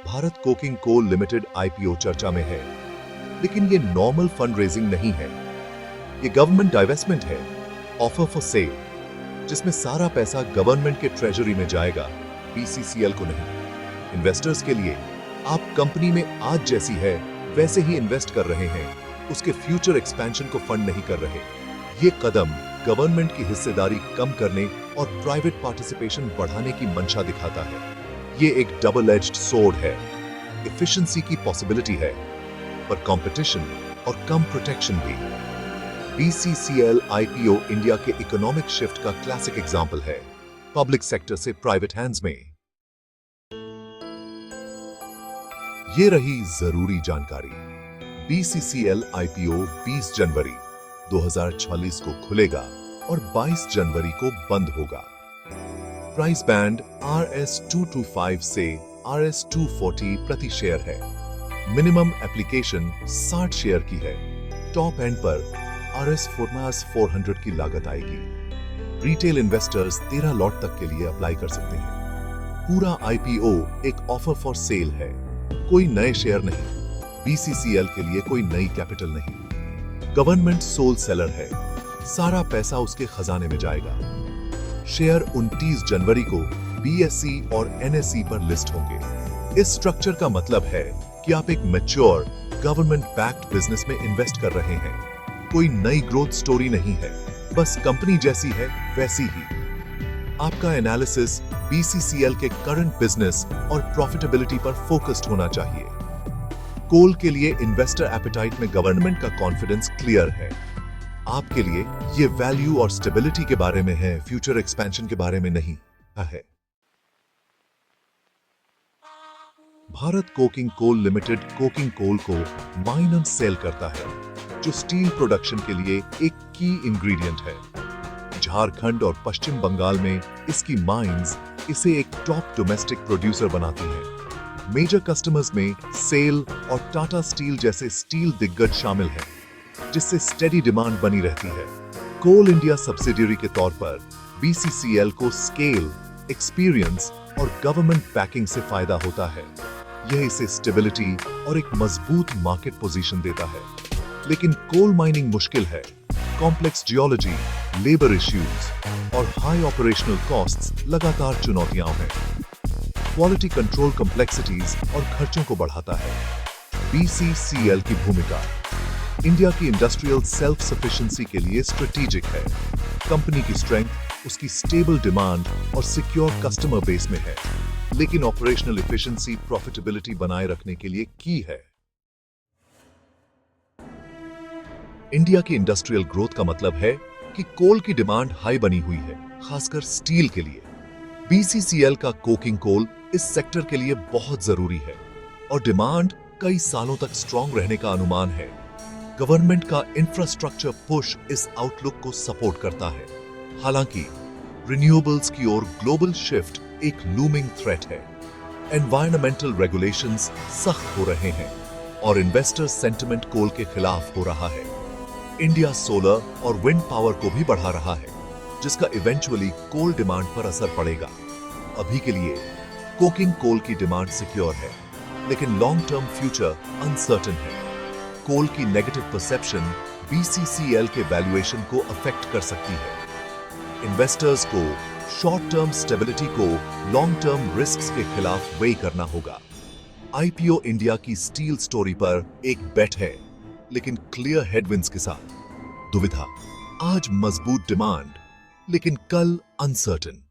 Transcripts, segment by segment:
Bharat coking coal limited IPO चर्चा में है, लेकिन ये नॉर्मल फंड रेजिंग नहीं है। ये गवर्नमेंट डाइवेस्टमेंट है, ऑफर फॉर सेल, जिसमें सारा पैसा गवर्नमेंट के ट्रेजरी में जाएगा, बीसीसीएल को नहीं। इन्वेस्टर्स के लिए आप कंपनी में आज जैसी है वैसे ही इन्वेस्ट कर रहे हैं, उसके फ्यूचर एक्सपेंशन को फंड नहीं कर रहे। ये कदम गवर्नमेंट की हिस्सेदारी कम करने और प्राइवेट पार्टिसिपेशन बढ़ाने की मंशा दिखाता है। ये एक डबल एज्ड सोर्ड है। एफिशिएंसी की पॉसिबिलिटी है, पर कंपटीशन और कम प्रोटेक्शन भी। बीसीसीएल आईपीओ इंडिया के इकोनॉमिक शिफ्ट का क्लासिक एग्जांपल है, पब्लिक सेक्टर से प्राइवेट हैंड्स में। ये रही जरूरी जानकारी। बीसीसीएल आईपीओ 20 जनवरी 2046 को खुलेगा और 22 जनवरी को बंद होगा। प्राइस बैंड RS225 से RS240 प्रति शेयर है। मिनिमम एप्लीकेशन 60 शेयर की है। टॉप एंड पर RS400 की लागत आएगी। रिटेल इन्वेस्टर्स 13 लॉट तक के लिए अप्लाई कर सकते हैं। पूरा आईपीओ एक ऑफर फॉर सेल है, कोई नए शेयर नहीं। बीसीसीएल के लिए कोई नई कैपिटल नहीं। गवर्नमेंट सोल सेलर है, सारा पैसा उसके खजाने में जाएगा। शेयर 29 जनवरी को बीएसई और एनएसई पर लिस्ट होंगे। इस स्ट्रक्चर का मतलब है कि आप एक मैच्योर गवर्नमेंट बैक्ड बिजनेस में इन्वेस्ट कर रहे हैं। कोई नई ग्रोथ स्टोरी नहीं है, बस कंपनी जैसी है वैसी ही। आपका एनालिसिस बीसीसीएल के करंट बिजनेस और प्रॉफिटेबिलिटी पर फोकस्ड होना चाहिए। कोल के लिए इन्वेस्टर एपेटाइट में गवर्नमेंट का कॉन्फिडेंस क्लियर है। आपके लिए ये वैल्यू और स्टेबिलिटी के बारे में है, फ्यूचर एक्सपेंशन के बारे में नहीं है। Bharat coking coal limited coking coal को माइन एंड सेल करता है, जो स्टील प्रोडक्शन के लिए एक की इंग्रेडिएंट है। झारखंड और पश्चिम बंगाल में इसकी माइंस इसे एक टॉप डोमेस्टिक प्रोड्यूसर बनाती हैं। मेजर कस्टमर्स में सेल और टाटा स्टील जैसे स्टील दिग्गज शामिल हैं, जिससे स्टेडी डिमांड बनी रहती है। कोल इंडिया सब्सिडियरी के तौर पर बीसीसीएल को स्केल, एक्सपीरियंस और गवर्नमेंट बैकिंग से फायदा होता है। यह इसे स्टेबिलिटी और एक मजबूत मार्केट पोजीशन देता है। लेकिन कोल माइनिंग मुश्किल है। कॉम्प्लेक्स जियोलॉजी, लेबर इश्यूज और हाई ऑपरेशनल कॉस्ट्स लगातार चुनौतियां हैं। क्वालिटी कंट्रोल कॉम्प्लेक्सिटीज और खर्चों को बढ़ाता है। बीसीसीएल की भूमिका इंडिया की इंडस्ट्रियल सेल्फ सफिशिएंसी के लिए स्ट्रेटेजिक है। कंपनी की स्ट्रेंथ उसकी स्टेबल डिमांड और सिक्योर कस्टमर बेस में है, लेकिन ऑपरेशनल एफिशिएंसी प्रॉफिटेबिलिटी बनाए रखने के लिए की है। इंडिया की इंडस्ट्रियल ग्रोथ का मतलब है कि कोल की डिमांड हाई बनी हुई है, खासकर स्टील के लिए। बीसीसीएल का कोकिंग कोल इस सेक्टर के लिए बहुत जरूरी है और डिमांड कई सालों तक स्ट्रॉन्ग रहने का अनुमान है। गवर्नमेंट का इंफ्रास्ट्रक्चर पुश इस आउटलुक को सपोर्ट करता है। हालांकि रिन्यूएबल्स की ओर ग्लोबल शिफ्ट एक लूमिंग थ्रेट है। एनवायरमेंटल रेगुलेशंस सख्त हो रहे हैं और इन्वेस्टर सेंटिमेंट कोल के खिलाफ हो रहा है। इंडिया सोलर और विंड पावर को भी बढ़ा रहा है, जिसका इवेंचुअली कोल डिमांड पर असर पड़ेगा। अभी के लिए कोकिंग कोल की डिमांड सिक्योर है, लेकिन लॉन्ग टर्म फ्यूचर अनसर्टेन है। कोल की नेगेटिव परसेप्शन बीसीसीएल के वैल्यूएशन को अफेक्ट कर सकती है। इन्वेस्टर्स को शॉर्ट टर्म स्टेबिलिटी को लॉन्ग टर्म रिस्क्स के खिलाफ वेई करना होगा। आईपीओ इंडिया की स्टील स्टोरी पर एक बेट है, लेकिन क्लियर हेडविंड्स के साथ। दुविधा, आज मजबूत डिमांड, लेकिन कल अनसर्टेन।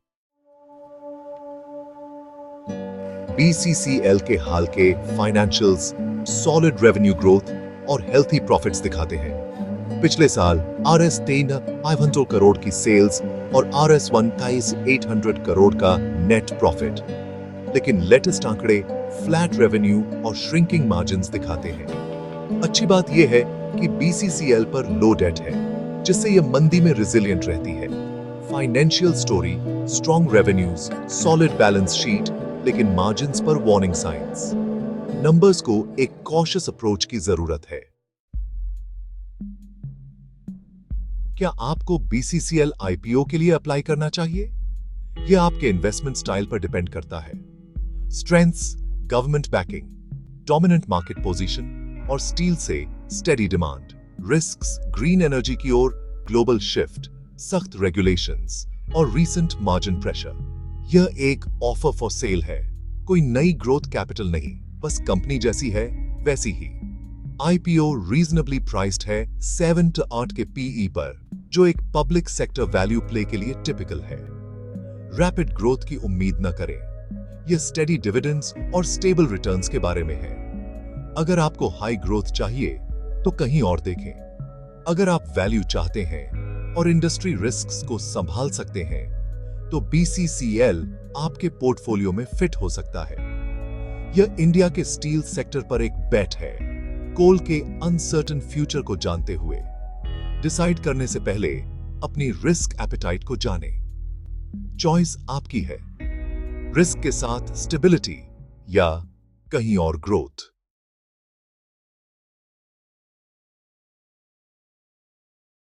बीसीसीएल के हाल के फाइनेंशियल्स सॉलिड रेवेन्यू ग्रोथ और हेल्थी प्रॉफिट्स दिखाते हैं। पिछले साल RS10,500 करोड़ की सेल्स और RS1,800 करोड़ का नेट प्रॉफिट, लेकिन लेटेस्ट आंकड़े फ्लैट रेवेन्यू और श्रिंकिंग मार्जिन्स दिखाते हैं। अच्छी बात यह है कि बीसीसीएल पर लो डेट है, जिससे यह मंदी में रिजिलिएंट रहती है। Financial story, strong revenues, solid balance sheet, लेकिन मार्जिन्स पर वार्निंग साइंस। नंबर्स को एक कॉशियस अप्रोच की जरूरत है। क्या आपको बीसीसीएल आईपीओ के लिए अप्लाई करना चाहिए? यह आपके इन्वेस्टमेंट स्टाइल पर डिपेंड करता है। Strengths, government banking, dominant market position और स्टील से steady demand. Risks green energy की ओर, ग्लोबल शिफ्ट, सख्त रेगुलेशंस और रीसेंट मार्जिन प्रेशर। यह एक ऑफर फॉर सेल है, कोई नई ग्रोथ कैपिटल नहीं, बस कंपनी जैसी है वैसी ही। आईपीओ रीजनेबली प्राइस्ड है 7 to 8 के पीई पर, जो एक पब्लिक सेक्टर वैल्यू प्ले के लिए टिपिकल है। रैपिड ग्रोथ की उम्मीद न करें, यह स्टेडी डिविडेंड्स और स्टेबल रिटर्न्स के बारे में है। अगर आपको हाई ग्रोथ चाहिए तो कहीं और देखें। अगर आप वैल्यू चाहते हैं और इंडस्ट्री रिस्क्स को संभाल सकते हैं तो बीसीसीएल आपके पोर्टफोलियो में फिट हो सकता है। यह इंडिया के स्टील सेक्टर पर एक बेट है, कोल के अनसर्टेन फ्यूचर को जानते हुए। डिसाइड करने से पहले अपनी रिस्क एपेटाइट को जानें। चॉइस आपकी है, रिस्क के साथ स्टेबिलिटी या कहीं और ग्रोथ।